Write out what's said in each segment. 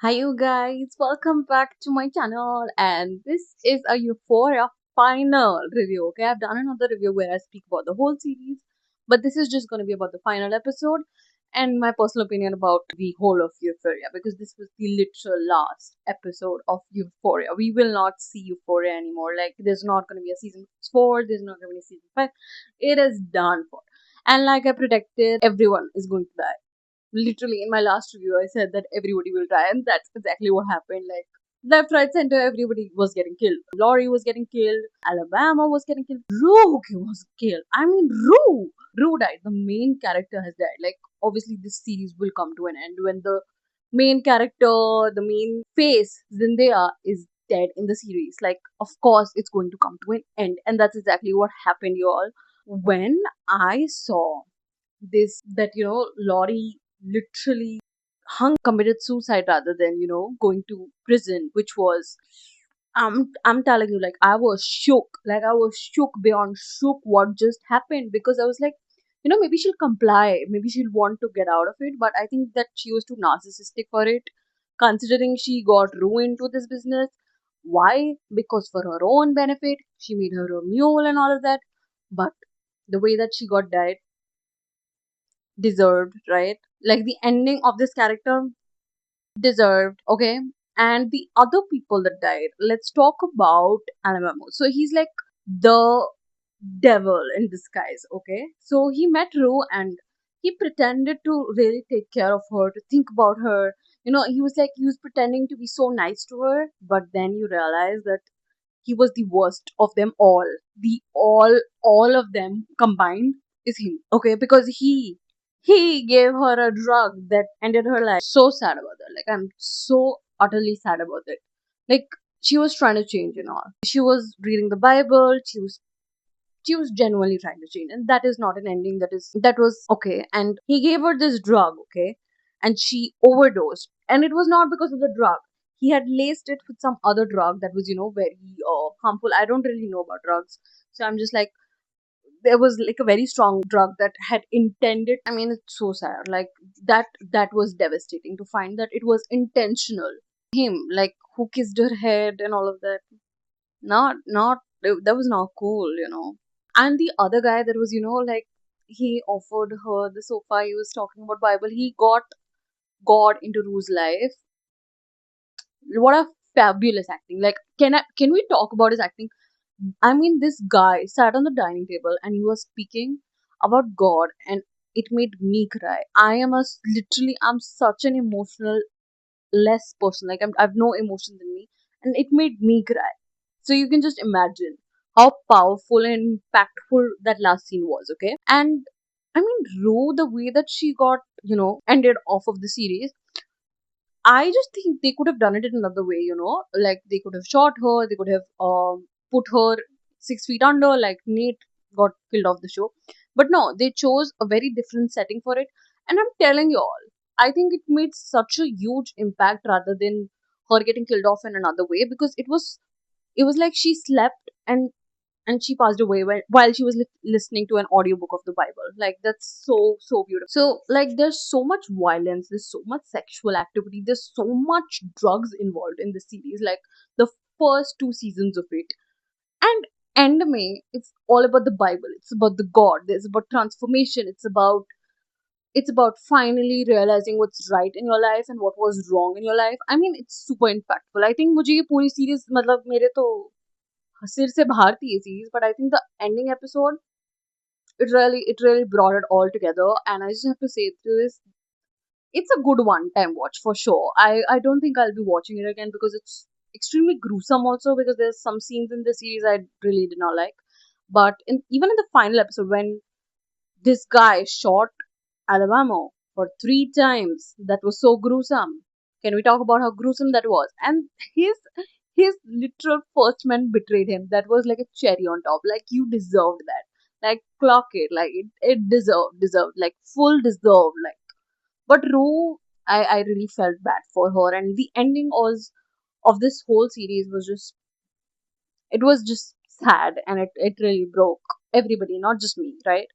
Hi, you guys, welcome back to my channel. And this is a Euphoria final review. Okay, I've done another review where I speak about the whole series, but this is just going to be about the final episode and my personal opinion about the whole of Euphoria because this was the literal last episode of Euphoria. We will not see Euphoria anymore. Like, there's not going to be a season 4, there's not going to be a season 5. It is done for. And like I predicted, everyone is going to die. Literally, in my last review, I said that everybody will die, and that's exactly what happened. Like, left, right, center, everybody was getting killed. Laurie was getting killed. Alabama was getting killed. Rue was killed. I mean, Rue. Rue died. The main character has died. Like, obviously, this series will come to an end when the main character, the main face, Zendaya, is dead in the series. Like, of course, it's going to come to an end, and that's exactly what happened, y'all. When I saw this that Laurie literally committed suicide rather than going to prison, which was I'm telling you, like, I was shook. Like, I was shook beyond shook what just happened, because I was like, maybe she'll comply, maybe she'll want to get out of it, but I think that she was too narcissistic for it, considering she got ruined to this business. Why? Because for her own benefit she made her a mule and all of that. But the way that she got died, deserved, right? Like, the ending of this character deserved, okay? And the other people that died, let's talk about Anamamo. So he's like the devil in disguise, okay? So he met Rue and he pretended to really take care of her, to think about her. He was pretending to be so nice to her, but then you realize that he was the worst of them all. The all of them combined is him. Okay, because he gave her a drug that ended her life. So sad about that. Like, I'm so utterly sad about it. Like, she was trying to change and all. She was reading the Bible, she was genuinely trying to change, and that is not an ending that was okay. And he gave her this drug, okay, and she overdosed, and it was not because of the drug. He had laced it with some other drug that was very harmful. I don't really know about drugs, so I'm just like, there was like a very strong drug that had intended. I mean, it's so sad. Like, that was devastating to find that it was intentional. Him, like, who kissed her head and all of that. Not that was not cool. And the other guy that was, like, he offered her the sofa, he was talking about Bible, he got God into Rue's life. What a fabulous acting. Like, can we talk about his acting? I mean, this guy sat on the dining table and he was speaking about God, and it made me cry. I'm such an emotional less person. Like, I've no emotions in me, and it made me cry. So you can just imagine how powerful and impactful that last scene was. Okay, and I mean, Rue, the way that she got ended off of the series, I just think they could have done it in another way. Like, they could have shot her, they could have put her 6 feet under, like Nate got killed off the show. But no, they chose a very different setting for it. And I'm telling you all, I think it made such a huge impact rather than her getting killed off in another way, because it was like she slept and she passed away while she was listening to an audiobook of the Bible. Like, that's so beautiful. So, like, there's so much violence, there's so much sexual activity, there's so much drugs involved in the series. Like, the first 2 seasons of it, and anime, it's all about the Bible, it's about the God, it's about transformation, it's about finally realizing what's right in your life and what was wrong in your life. I mean, it's super impactful. I think मुझे ये पूरी series मतलब मेरे तो सिर से बाहर थी ये series, but I think the ending episode, it really brought it all together. And I just have to say this, it's a good one time watch for sure. I don't think I'll be watching it again because it's extremely gruesome also, because there's some scenes in the series I really did not like. But even in the final episode, when this guy shot Alabama for 3 times, that was so gruesome. Can we talk about how gruesome that was? And his literal first man betrayed him. That was like a cherry on top. Like, you deserved that. Like, clock it. Like, it deserved. Like, full deserved. Like, but Rue, I really felt bad for her. And the ending was of this whole series was just sad, and it really broke everybody, not just me, right?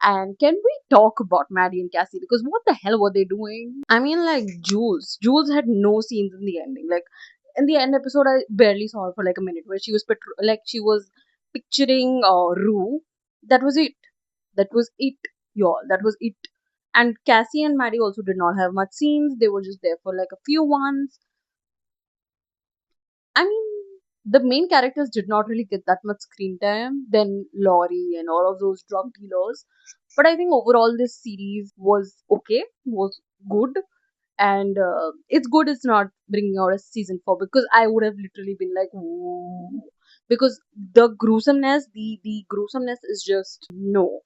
And can we talk about Maddie and Cassie? Because what the hell were they doing? I mean, like Jules had no scenes in the ending. Like in the end episode, I barely saw her for like a minute, where she was like she was picturing Rue. That was it. That was it, y'all. That was it. And Cassie and Maddie also did not have much scenes. They were just there for like a few ones. I mean, the main characters did not really get that much screen time than Laurie and all of those drug dealers. But I think overall this series was okay, was good, and it's good. It's not bringing out a season 4, because I would have literally been like, "Whoa," because the gruesomeness is just no.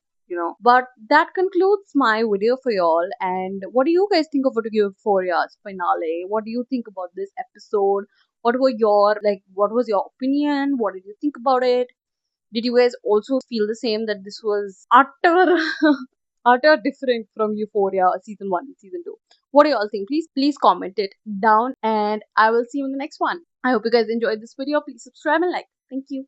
But that concludes my video for y'all. And what do you guys think of Euphoria's finale? What do you think about this episode? What was your opinion? What did you think about it? Did you guys also feel the same, that this was utter utter different from Euphoria season 1 and season 2? What do you all think? Please comment it down, and I will see you in the next one. I hope you guys enjoyed this video. Please subscribe and like. Thank you.